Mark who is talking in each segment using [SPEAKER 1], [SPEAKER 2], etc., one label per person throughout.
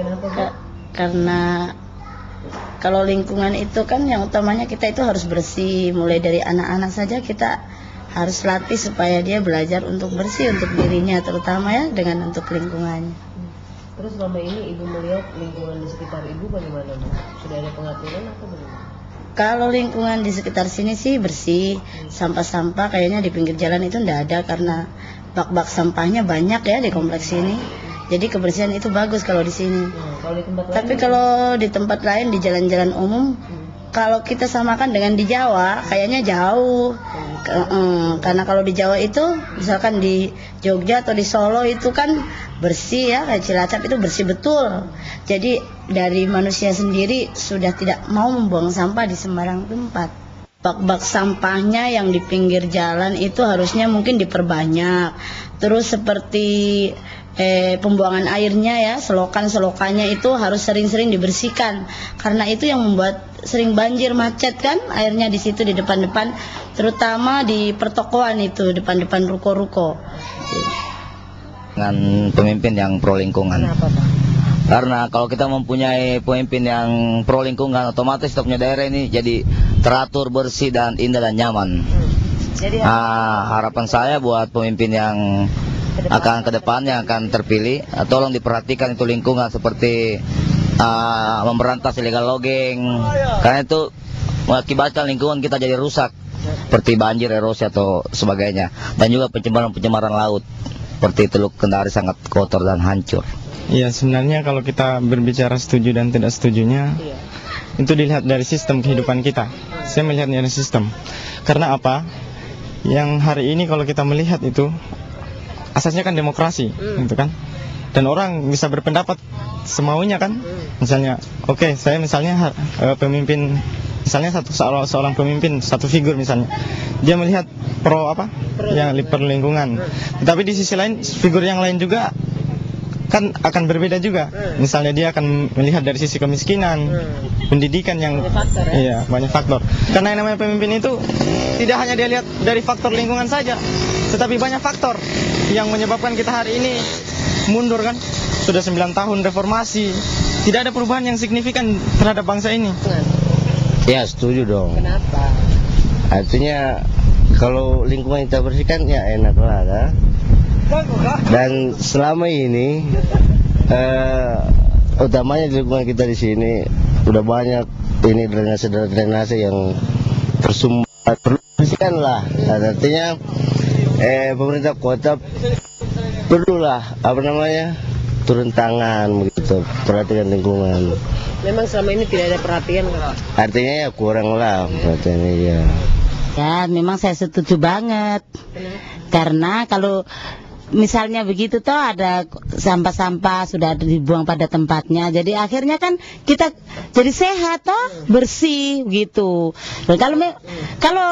[SPEAKER 1] Kenapa, Bu?
[SPEAKER 2] Karena kalau lingkungan itu kan yang utamanya kita itu harus bersih. Mulai dari anak-anak saja kita harus latih supaya dia belajar untuk bersih untuk dirinya, terutama ya dengan untuk lingkungannya.
[SPEAKER 1] Terus selama ini Ibu melihat lingkungan di sekitar Ibu bagaimana, Bu? Sudah ada pengaturan atau bagaimana?
[SPEAKER 2] Kalau lingkungan di sekitar sini sih bersih, sampah-sampah kayaknya di pinggir jalan itu enggak ada karena bak-bak sampahnya banyak ya di kompleks ini. Jadi kebersihan itu bagus kalau di sini.
[SPEAKER 1] Kalau di tempat lain,
[SPEAKER 2] Tapi kalau di tempat lain di jalan-jalan umum, kalau kita samakan dengan di Jawa, kayaknya jauh. Karena kalau di Jawa itu, misalkan di Jogja atau di Solo itu kan bersih ya, kayak Cilacap itu bersih betul. Jadi dari manusia sendiri sudah tidak mau membuang sampah di sembarang tempat. Bak-bak sampahnya yang di pinggir jalan itu harusnya mungkin diperbanyak. Terus seperti pembuangan airnya ya, selokan-selokannya itu harus sering-sering dibersihkan. Karena itu yang membuat sering banjir macet kan, airnya di situ di depan-depan, terutama di pertokoan itu, depan-depan ruko-ruko.
[SPEAKER 3] Dengan pemimpin yang pro lingkungan.
[SPEAKER 1] kenapa, Pak?
[SPEAKER 3] Karena kalau kita mempunyai pemimpin yang pro lingkungan, otomatis setiapnya daerah ini jadi teratur, bersih, dan indah dan nyaman.
[SPEAKER 1] Jadi
[SPEAKER 3] Harapan saya buat pemimpin yang akan kedepannya akan terpilih, tolong diperhatikan itu lingkungan seperti memberantas illegal logging, karena itu mengakibatkan lingkungan kita jadi rusak seperti banjir, erosi atau sebagainya, dan juga pencemaran laut seperti Teluk Kendari sangat kotor dan hancur.
[SPEAKER 4] Ya, sebenarnya kalau kita berbicara setuju dan tidak setujunya, itu dilihat dari sistem kehidupan kita. Saya melihatnya dari sistem. Karena apa? Yang hari ini kalau kita melihat itu, asasnya kan demokrasi, gitu kan? Dan orang bisa berpendapat semaunya kan? Misalnya, oke, saya misalnya pemimpin, misalnya seorang pemimpin, satu figur misalnya, dia melihat pro yang per lingkungan. Tetapi di sisi lain, figur yang lain juga kan akan berbeda juga. Misalnya dia akan melihat dari sisi kemiskinan, pendidikan yang
[SPEAKER 1] banyak faktor, ya?
[SPEAKER 4] Iya, banyak faktor. Karena yang namanya pemimpin itu tidak hanya dia lihat dari faktor lingkungan saja, tetapi banyak faktor yang menyebabkan kita hari ini mundur kan. Sudah 9 tahun reformasi, tidak ada perubahan yang signifikan terhadap bangsa ini.
[SPEAKER 3] Ya, setuju dong.
[SPEAKER 1] Kenapa?
[SPEAKER 3] Artinya kalau lingkungan kita bersihkan ya enak lah kan? Dan selama ini utamanya di lingkungan kita di sini udah banyak ini drainase yang tersumbat, perlu bersihkan lah. Dan artinya pemerintah kota perlulah turun tangan begitu, perhatikan lingkungan.
[SPEAKER 1] Memang selama ini tidak ada perhatian, Kak?
[SPEAKER 3] Artinya ya kurang lah perhatiannya ya.
[SPEAKER 2] Ya, memang saya setuju banget. Karena kalau misalnya begitu toh ada sampah-sampah sudah dibuang pada tempatnya, jadi akhirnya kan kita jadi sehat toh, bersih gitu. Dan kalau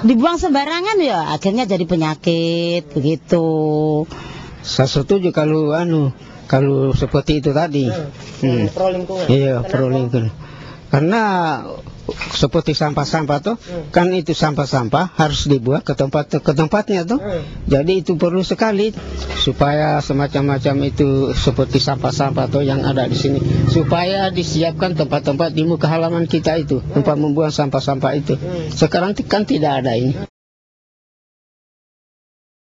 [SPEAKER 2] dibuang sembarangan ya akhirnya jadi penyakit begitu.
[SPEAKER 5] Saya setuju kalau seperti itu tadi.
[SPEAKER 1] Pro lingkungan.
[SPEAKER 5] Iya, pro lingkungan. Karena seperti sampah-sampah tuh, kan itu sampah-sampah harus dibuang ke tempatnya tuh. Jadi itu perlu sekali supaya semacam-macam itu seperti sampah-sampah tuh yang ada di sini, supaya disiapkan tempat-tempat di muka halaman kita itu, tempat membuang sampah-sampah itu. Sekarang kan tidak ada ini.